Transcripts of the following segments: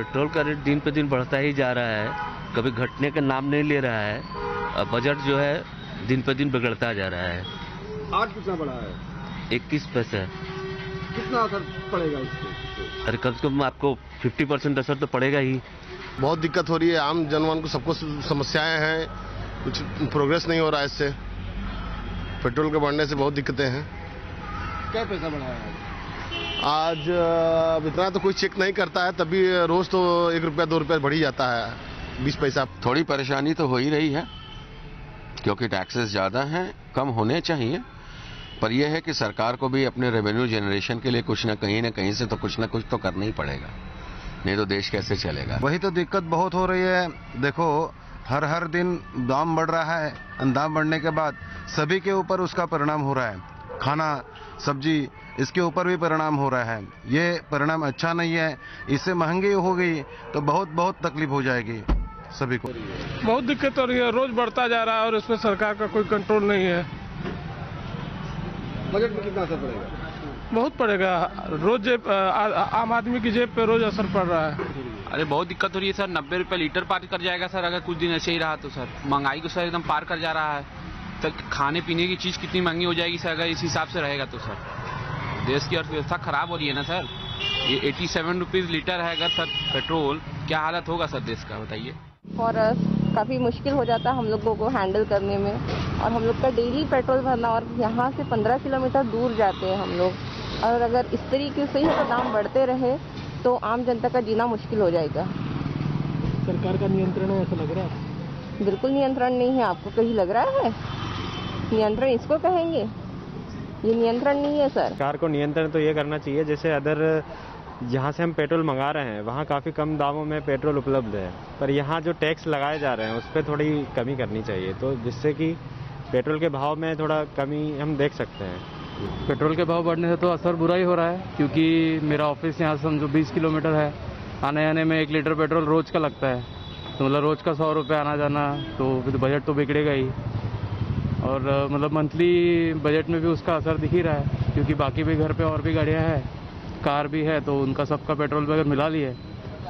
Petrol का rate दिन पे दिन बढ़ता ही जा रहा है, कभी घटने का नाम नहीं ले रहा है। बजट जो है दिन पे दिन बिगड़ता जा रहा है। आज कितना बढ़ा है? 21 पैसे। कितना असर पड़ेगा इससे? अरे कम से कम आपको 50% असर तो पड़ेगा ही। बहुत दिक्कत हो रही है, आम जनमान को सबको समस्याएं हैं, कुछ प्रोग्रेस नहीं हो रहा है इससे। पेट्रोल के बढ़ने से बहुत दिक्कतें हैं। क्या पैसा बढ़ा है आज अब इतना तो कोई चेक नहीं करता है, तभी रोज तो 1 रुपया 2 रुपया बढ़ ही जाता है, 20 पैसा। थोड़ी परेशानी तो हो ही रही है क्योंकि टैक्सेस ज़्यादा हैं, कम होने चाहिए, पर यह है कि सरकार को भी अपने रेवेन्यू जनरेशन के लिए कुछ न कहीं से तो कुछ न कुछ तो करना ही पड़ेगा, नहीं तो देश कैसे चलेगा। वही तो दिक्कत बहुत हो रही है। देखो हर दिन दाम बढ़ रहा है, दाम बढ़ने के बाद सभी के ऊपर उसका परिणाम हो रहा है, खाना सब्जी इसके ऊपर भी परिणाम हो रहा है। ये परिणाम अच्छा नहीं है, इससे महंगी हो गई तो बहुत तकलीफ हो जाएगी सभी को। बहुत दिक्कत हो रही है, रोज बढ़ता जा रहा है और इसमें सरकार का कोई कंट्रोल नहीं है। बजट में कितना असर पड़ेगा? बहुत पड़ेगा, रोज आम आदमी की जेब पे रोज असर पड़ रहा है। अरे बहुत दिक्कत हो रही है सर, 90 रुपये लीटर पार कर जाएगा सर अगर कुछ दिन ऐसे ही रहा तो सर। महंगाई को सर एकदम पार कर जा रहा है। तो खाने पीने की चीज़ कितनी महंगी हो जाएगी सर अगर इस हिसाब से रहेगा तो सर। देश की अर्थव्यवस्था खराब हो रही है ना सर। ये 87 रुपीज़ लीटर है अगर सर पेट्रोल, क्या हालत होगा सर देश का, बताइए। और काफ़ी मुश्किल हो जाता है हम लोगों को हैंडल करने में, और हम लोग का डेली पेट्रोल भरना, और यहाँ से 15 किलोमीटर दूर जाते हैं हम लोग, और अगर इस तरीके से ही दाम बढ़ते रहे तो आम जनता का जीना मुश्किल हो जाएगा। सरकार का नियंत्रण है ऐसा लग रहा है? बिल्कुल नियंत्रण नहीं है। आपको कहीं लग रहा है नियंत्रण इसको कहेंगे? ये नियंत्रण नहीं है सर। सरकार को नियंत्रण तो ये करना चाहिए, जैसे अदर जहाँ से हम पेट्रोल मंगा रहे हैं वहाँ काफ़ी कम दामों में पेट्रोल उपलब्ध है, पर यहाँ जो टैक्स लगाए जा रहे हैं उस पर थोड़ी कमी करनी चाहिए, तो जिससे कि पेट्रोल के भाव में थोड़ा कमी हम देख सकते हैं। पेट्रोल के भाव बढ़ने से तो असर बुरा ही हो रहा है, क्योंकि मेरा ऑफिस यहाँ से समझो 20 किलोमीटर है, आने आने में 1 लीटर पेट्रोल रोज का लगता है, तो मतलब रोज का 100 रुपये आना जाना, तो फिर बजट तो बिगड़ेगा ही। और मतलब मंथली बजट में भी उसका असर दिख ही रहा है, क्योंकि बाकी भी घर पे और भी गाड़ियाँ हैं, कार भी है, तो उनका सबका पेट्रोल पे अगर मिला लिए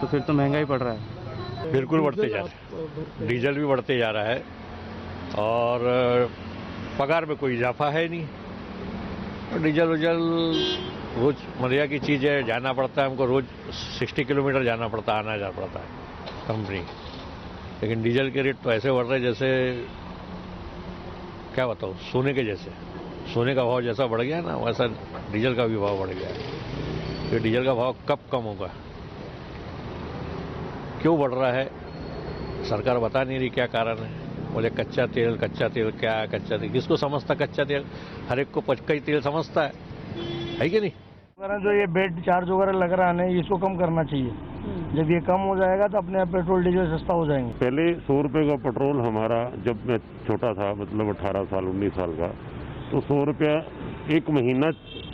तो फिर तो महंगा ही पड़ रहा है। बिल्कुल बढ़ते जा रहा है, डीजल भी बढ़ते जा रहा है और पगार में कोई इजाफा है नहीं। डीजल रोज मरिया की चीज़ है, जाना पड़ता है हमको, रोज 60 किलोमीटर जाना पड़ता है, आना जाना पड़ता है कंपनी। लेकिन डीजल के रेट तो ऐसे बढ़ रहे जैसे क्या बताऊँ, सोने के जैसे। सोने का भाव जैसा बढ़ गया ना वैसा डीजल का भी भाव बढ़ गया है। तो डीजल का भाव कब कम होगा, क्यों बढ़ रहा है, सरकार बता नहीं रही क्या कारण है। बोले कच्चा तेल क्या है कच्चा तेल, किसको समझता कच्चा तेल? हर एक को कई तेल समझता है कि नहीं? जो ये बेड चार्ज वगैरह लग रहा है ना, इसको कम करना चाहिए। जब ये कम हो जाएगा तो अपने आप पेट्रोल डीजल सस्ता हो जाएंगे। पहले 100 रुपये का पेट्रोल हमारा, जब मैं छोटा था, मतलब 18 साल 19 साल का, तो 100 रुपया एक महीना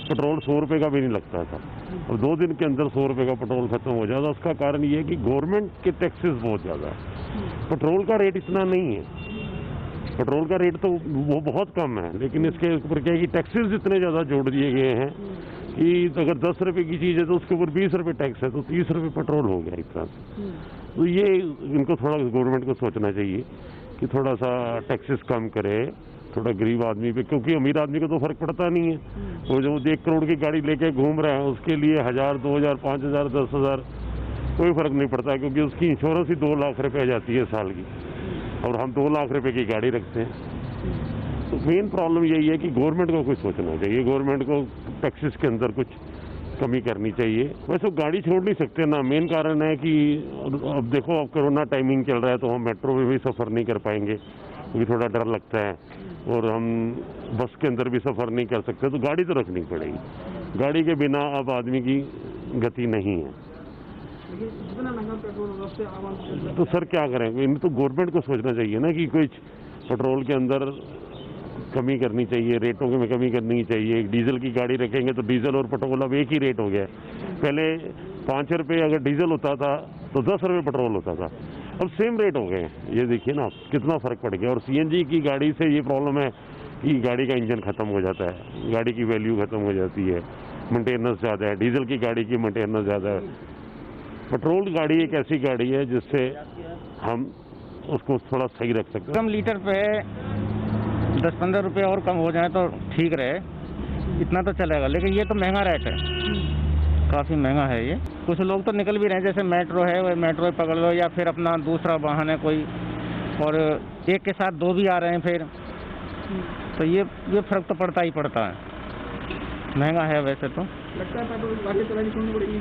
पेट्रोल 100 रुपये का भी नहीं लगता था। और 2 दिन के अंदर 100 रुपये का पेट्रोल खत्म हो जाता। उसका कारण ये है कि गवर्नमेंट के टैक्सेस बहुत ज़्यादा है, पेट्रोल का रेट इतना नहीं है। पेट्रोल का रेट तो वो बहुत कम है, लेकिन इसके ऊपर क्या है कि टैक्सेस इतने ज़्यादा जोड़ दिए गए हैं कि अगर 10 रुपये की चीज़ है तो उसके ऊपर 20 रुपये टैक्स है, तो 30 रुपये पेट्रोल हो गया एक तरह से। तो ये इनको थोड़ा गवर्नमेंट को सोचना चाहिए कि थोड़ा सा टैक्सेस कम करे, थोड़ा गरीब आदमी पे, क्योंकि अमीर आदमी को तो फर्क पड़ता नहीं है। वो जो 1 करोड़ की गाड़ी लेके घूम रहे हैं उसके लिए 1000, 2000, 5000, 10,000 कोई फर्क नहीं पड़ता, क्योंकि उसकी इंश्योरेंस ही 2 लाख रुपये जाती है साल की, और हम 2 लाख रुपए की गाड़ी रखते हैं। तो मेन प्रॉब्लम यही है कि गवर्नमेंट को कुछ सोचना चाहिए, गवर्नमेंट को टैक्सेस के अंदर कुछ कमी करनी चाहिए। वैसे गाड़ी छोड़ नहीं सकते ना, मेन कारण है कि अब देखो, अब कोरोना टाइमिंग चल रहा है तो हम मेट्रो में भी सफ़र नहीं कर पाएंगे क्योंकि थोड़ा डर लगता है, और हम बस के अंदर भी सफ़र नहीं कर सकते, तो गाड़ी तो रखनी पड़ेगी। गाड़ी के बिना अब आदमी की गति नहीं है। तो सर क्या करेंगे, इनमें तो गवर्नमेंट को सोचना चाहिए ना कि कुछ पेट्रोल के अंदर कमी करनी चाहिए, रेटों में कमी करनी चाहिए। डीजल की गाड़ी रखेंगे तो डीजल और पेट्रोल अब एक ही रेट हो गया। पहले 5 रुपये अगर डीजल होता था तो 10 रुपये पेट्रोल होता था, अब सेम रेट हो गए। ये देखिए ना कितना फ़र्क पड़ गया। और सीएनजी की गाड़ी से ये प्रॉब्लम है कि गाड़ी का इंजन ख़त्म हो जाता है, गाड़ी की वैल्यू ख़त्म हो जाती है, मेंटेनेंस ज़्यादा है। डीजल की गाड़ी की मेंटेनेंस ज़्यादा है। पेट्रोल गाड़ी एक ऐसी गाड़ी है जिससे हम उसको थोड़ा सही रख सकते हैं। कम लीटर पे 10-15 रुपये और कम हो जाए तो ठीक रहे, इतना तो चलेगा। लेकिन ये तो महंगा रेट है, काफ़ी महंगा है ये। कुछ लोग तो निकल भी रहे हैं, जैसे मेट्रो है, वह मेट्रो पकड़ लो या फिर अपना दूसरा वाहन है कोई, और एक के साथ दो भी आ रहे हैं फिर, तो ये फर्क तो पड़ता ही पड़ता है। महंगा है वैसे तो। लगता है पेट्रोल गाड़ी चलानी छोड़नी पड़ेगी।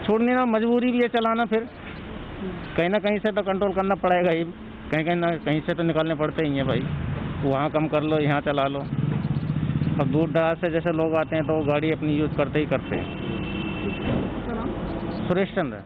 छोड़नी ना, मजबूरी भी है चलाना, फिर कहीं ना कहीं से तो कंट्रोल करना पड़ेगा ही। कहीं से तो निकालने पड़ते ही हैं भाई। वहाँ कम कर लो, यहाँ चला लो। अब दूर दराज से जैसे लोग आते हैं तो गाड़ी अपनी यूज़ करते ही करते हैं। सुरेश चंद्र।